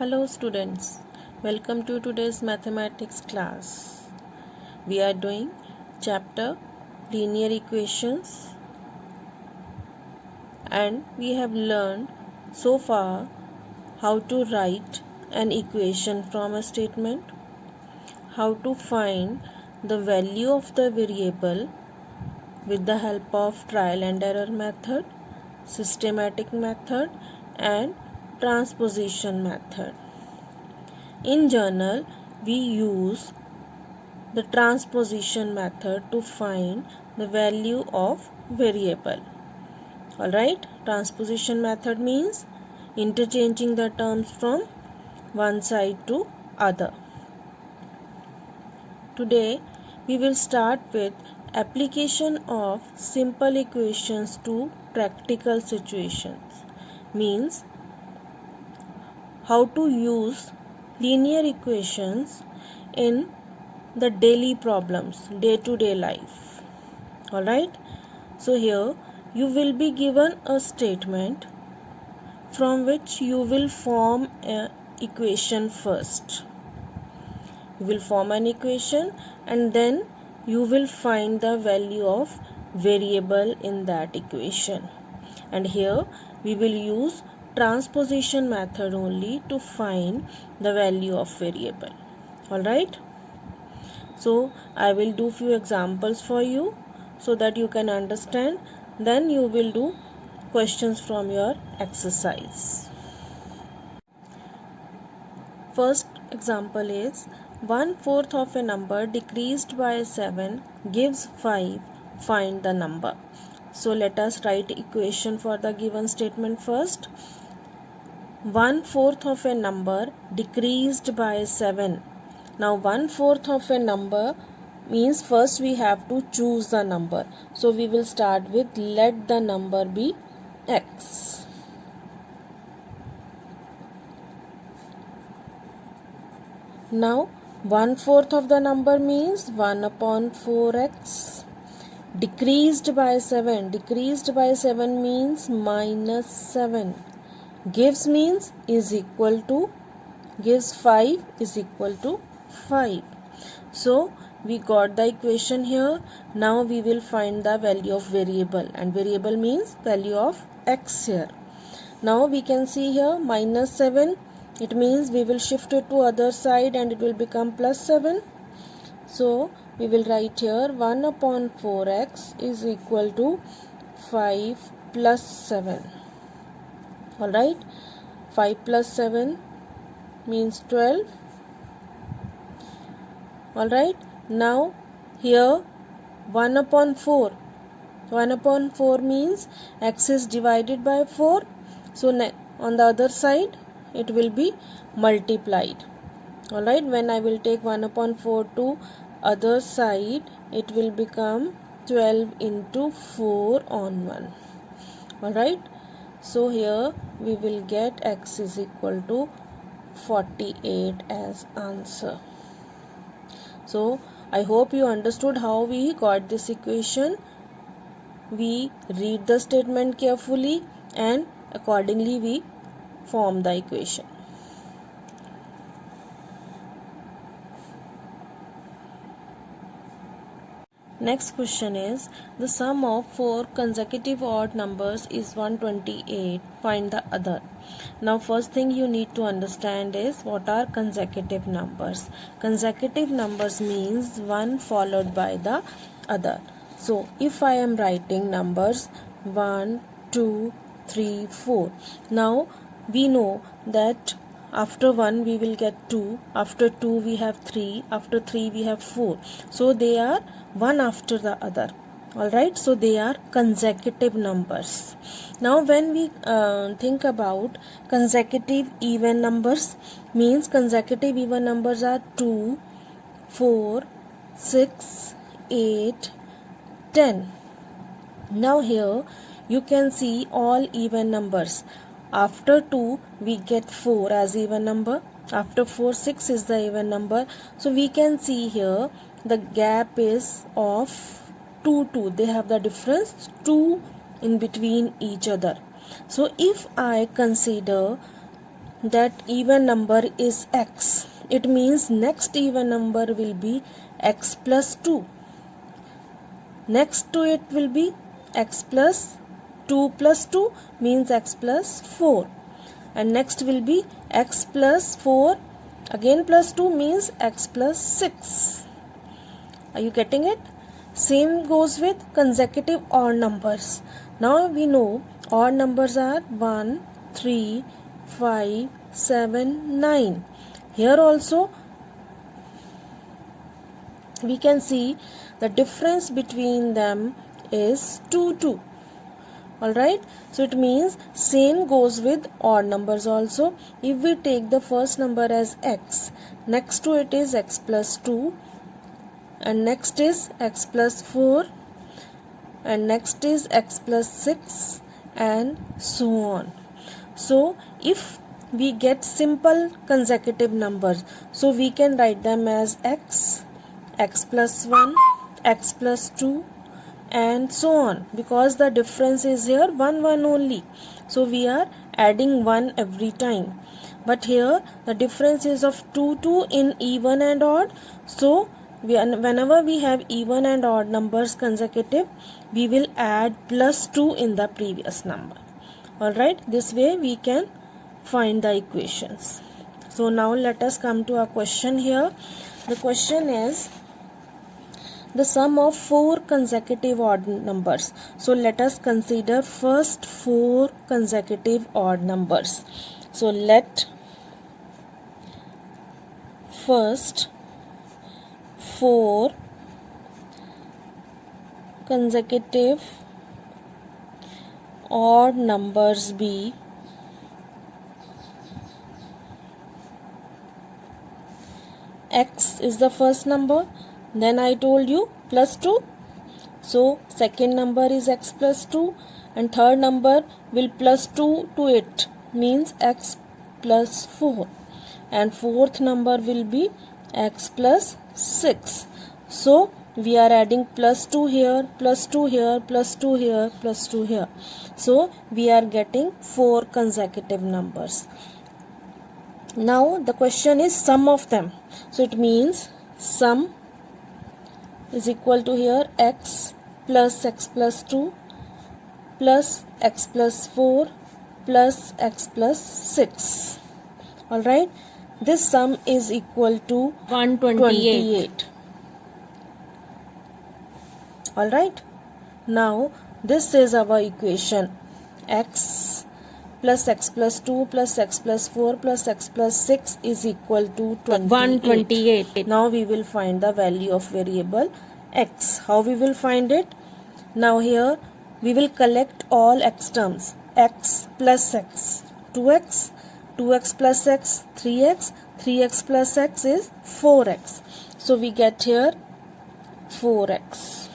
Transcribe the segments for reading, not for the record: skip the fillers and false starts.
Hello students, welcome to today's mathematics class. We are doing chapter linear equations and we have learned so far how to write an equation from a statement, how to find the value of the variable with the help of trial and error method, systematic method and transposition method. In general, we use the transposition method to find the value of variable. Alright, transposition method means interchanging the terms from one side to other. Today, we will start with application of simple equations to practical situations. Means how to use linear equations in the daily problems, day-to-day life. Alright, so here you will be given a statement from which you will form an equation first. You will form an equation and then you will find the value of variable in that equation. And here we will use transposition method only to find the value of variable. Alright, so I will do few examples for you so that you can understand. Then you will do questions from your exercise. First example is 1/4 of a number decreased by 7 gives 5. Find the number. So let us write equation for the given statement first. 1/4 of a number decreased by 7. Now 1/4 of a number means first we have to choose the number. So we will start with let the number be x. Now 1/4 of the number means 1/4x. Decreased by 7. Decreased by 7 means -7. Gives means is equal to. Gives 5 is equal to 5. So we got the equation here. Now we will find the value of variable, and variable means value of x here. Now we can see here -7. It means we will shift it to other side and it will become +7. So we will write here 1/4x is equal to 5 plus 7. Alright, 5 plus 7 means 12. Alright, now here 1/4. 1/4 means x is divided by 4. So on the other side it will be multiplied. Alright, when I will take 1/4 to other side, it will become 12 into 4 on 1. Alright, so here we will get x is equal to 48 as answer. So I hope you understood how we got this equation. We read the statement carefully and accordingly we form the equation. Next question is the sum of 4 consecutive odd numbers is 128. Find the other. Now first thing you need to understand is what are consecutive numbers. Consecutive numbers means one followed by the other. So if I am writing numbers 1, 2, 3, 4. Now we know that after 1 we will get 2, after 2 we have 3, after 3 we have 4. So they are one after the other. Alright, so they are consecutive numbers. Now when we think about consecutive even numbers, means consecutive even numbers are 2, 4, 6, 8, 10. Now here you can see all even numbers. After 2 we get 4 as even number. After 4, 6 is the even number. So we can see here the gap is of 2, 2. They have the difference 2 in between each other. So if I consider that even number is x. It means next even number will be x plus 2. Next to it will be x plus 2 plus 2 means x plus 4. And next will be x plus 4 again plus 2 means x plus 6. Are you getting it? Same goes with consecutive odd numbers. Now we know odd numbers are 1, 3, 5, 7, 9. Here also we can see the difference between them is 2, 2. Alright, so it means same goes with odd numbers also. If we take the first number as x, next to it is x plus 2, and next is x plus 4, and next is x plus 6, and so on. So if we get simple consecutive numbers, so we can write them as x, x plus 1, x plus 2, and so on, because the difference is here 1 1 only, so we are adding 1 every time. But here the difference is of 2 2 in even and odd, so whenever we have even and odd numbers consecutive, we will add plus 2 in the previous number. Alright, this way we can find the equations. So now let us come to a question here. The question is the sum of 4 consecutive odd numbers. So let us consider first 4 consecutive odd numbers. So let first 4 consecutive odd numbers be x is the first number, then I told you plus 2, so second number is x plus 2, and third number will plus 2 to it means x plus 4, and fourth number will be x plus 6. So we are adding plus 2 here, plus 2 here, plus 2 here, plus 2 here, so we are getting 4 consecutive numbers. Now the question is sum of them, so it means sum is equal to here x plus 2 plus x plus 4 plus x plus 6. Alright, this sum is equal to 128. Alright, now this is our equation, x plus x plus 2 plus x plus 4 plus x plus 6 is equal to 128. Now we will find the value of variable x. How we will find it? Now here we will collect all x terms, x plus x, 2x, 2x plus x, 3x, 3x plus x is 4x. So we get here 4x.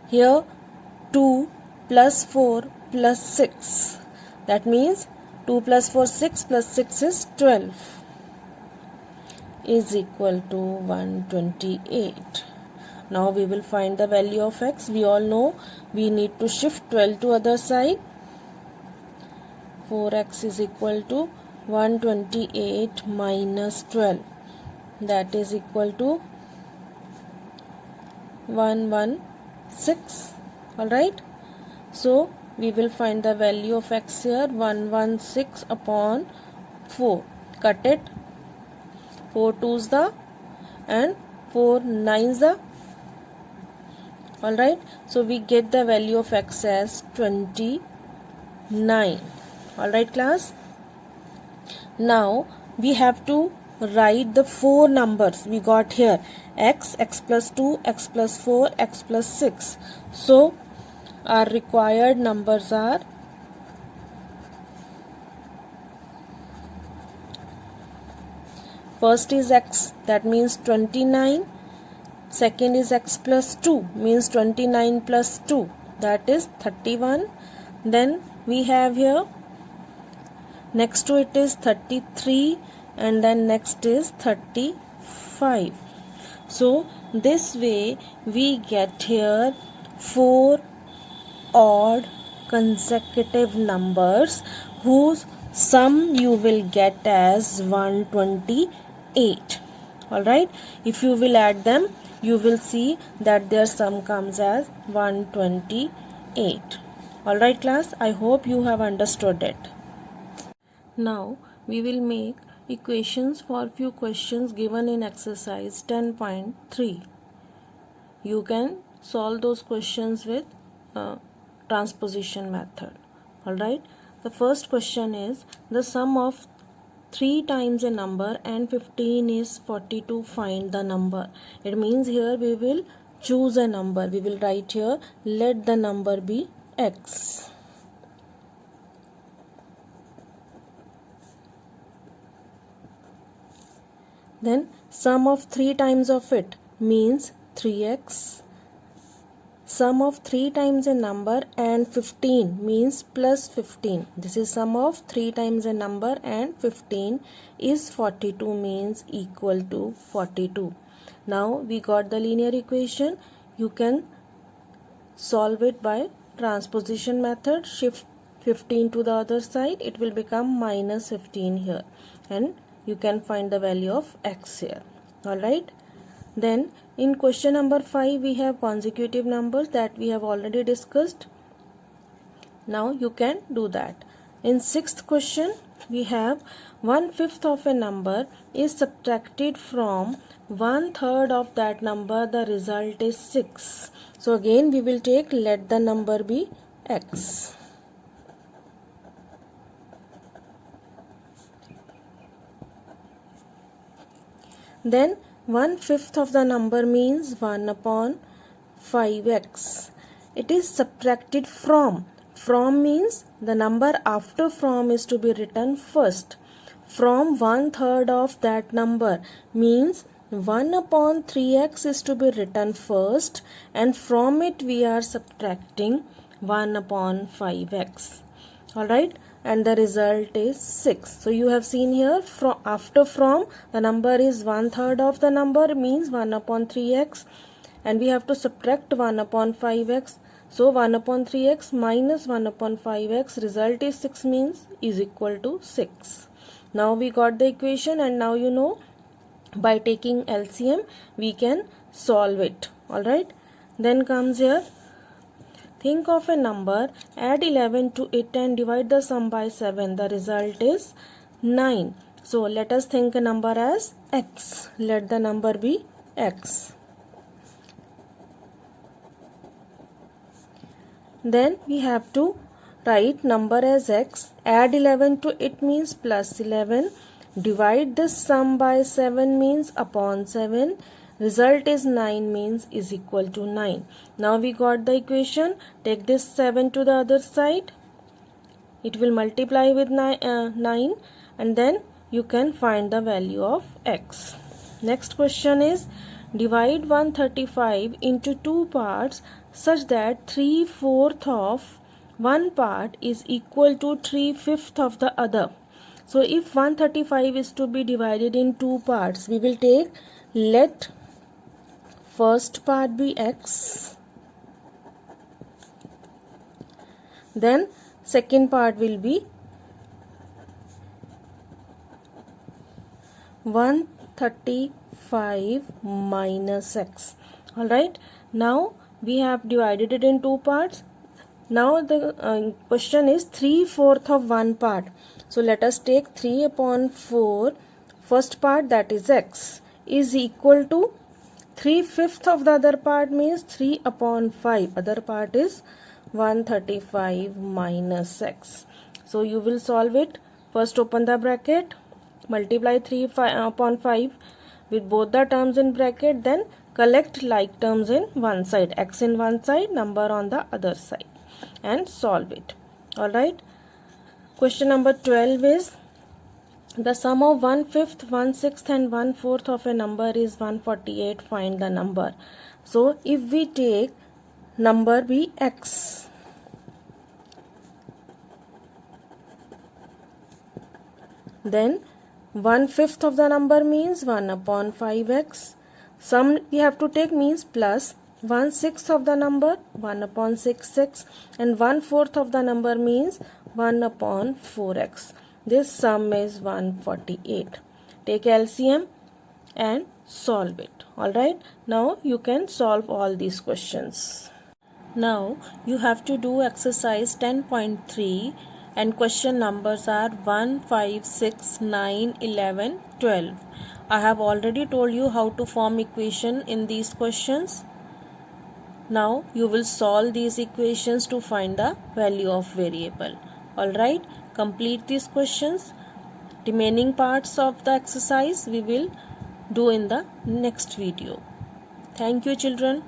Here 2 plus 4 plus 6, that means 2 plus 4 6 plus 6 is 12 is equal to 128. Now we will find the value of x. We all know we need to shift 12 to other side. 4x is equal to 128 minus 12, that is equal to 116. Alright, so we will find the value of x here, 116 upon 4. Cut it, 4 2s the and 4 9s the. Alright, so we get the value of x as 29. Alright class, now we have to write the 4 numbers we got here, x, x plus 2, x plus 4, x plus 6. So our required numbers are first is x, that means 29. Second is x plus 2 means 29 plus 2, that is 31. Then we have here next to it is 33, and then next is 35. So this way we get here 4 odd consecutive numbers whose sum you will get as 128. Alright, if you will add them, you will see that their sum comes as 128. Alright class, I hope you have understood it. Now we will make equations for few questions given in exercise 10.3. You can solve those questions with transposition method. Alright, the first question is the sum of 3 times a number and 15 is 42. Find the number. It means here we will choose a number. We will write here, let the number be x. Then sum of 3 times of it means 3x. Sum of 3 times a number and 15 means plus 15. This is sum of 3 times a number and 15 is 42 means equal to 42. Now we got the linear equation. You can solve it by transposition method. Shift 15 to the other side. It will become minus 15 here. And you can find the value of x here. Alright. Then in question number 5 we have consecutive numbers that we have already discussed. Now you can do that. In 6th question we have 1/5 of a number is subtracted from 1/3 of that number. The result is 6. So again we will take let the number be x. Then 1/5 of the number means 1 upon 5x. It is subtracted from. From means the number after from is to be written first. From 1/3 of that number means 1 upon 3x is to be written first, and from it we are subtracting 1 upon 5x. Alright, and the result is 6. So you have seen here after from the number is 1/3 of the number means 1 upon 3x, and we have to subtract 1 upon 5x. So 1 upon 3x minus 1 upon 5x, result is 6 means is equal to 6. Now we got the equation, and now you know by taking LCM we can solve it. Alright, then comes here, think of a number, add 11 to it and divide the sum by 7. The result is 9. So let us think a number as x. Let the number be x. Then we have to write number as x. Add 11 to it means plus 11. Divide this sum by 7 means upon 7. Result is 9 means is equal to 9. Now we got the equation. Take this 7 to the other side. It will multiply with 9 and then you can find the value of x. Next question is, divide 135 into 2 parts such that 3/4 of one part is equal to 3/5 of the other. So if 135 is to be divided in 2 parts, we will take let first part be x, then second part will be 135 minus x. Alright, now we have divided it in 2 parts. Now the question is 3/4 of one part. So let us take 3 upon 4, first part, that is x, is equal to 3/5 of the other part means 3 upon 5. Other part is 135 minus x. So you will solve it. First open the bracket, multiply 3 upon 5 with both the terms in bracket, then collect like terms in one side, x in one side, number on the other side, and solve it. Alright. Question number 12 is, the sum of 1/5, 1/6 and 1/4 of a number is 148. Find the number. So if we take number be x, then 1/5 of the number means 1 upon 5x. Sum we have to take means plus 1/6 of the number 1 upon 6x, and 1/4 of the number means 1 upon 4x. This sum is 148. Take LCM and solve it. Alright, now you can solve all these questions. Now you have to do exercise 10.3 and question numbers are 1, 5, 6, 9, 11, 12. I have already told you how to form equation in these questions. Now you will solve these equations to find the value of variable. Alright, complete these questions. Remaining parts of the exercise we will do in the next video. Thank you, children.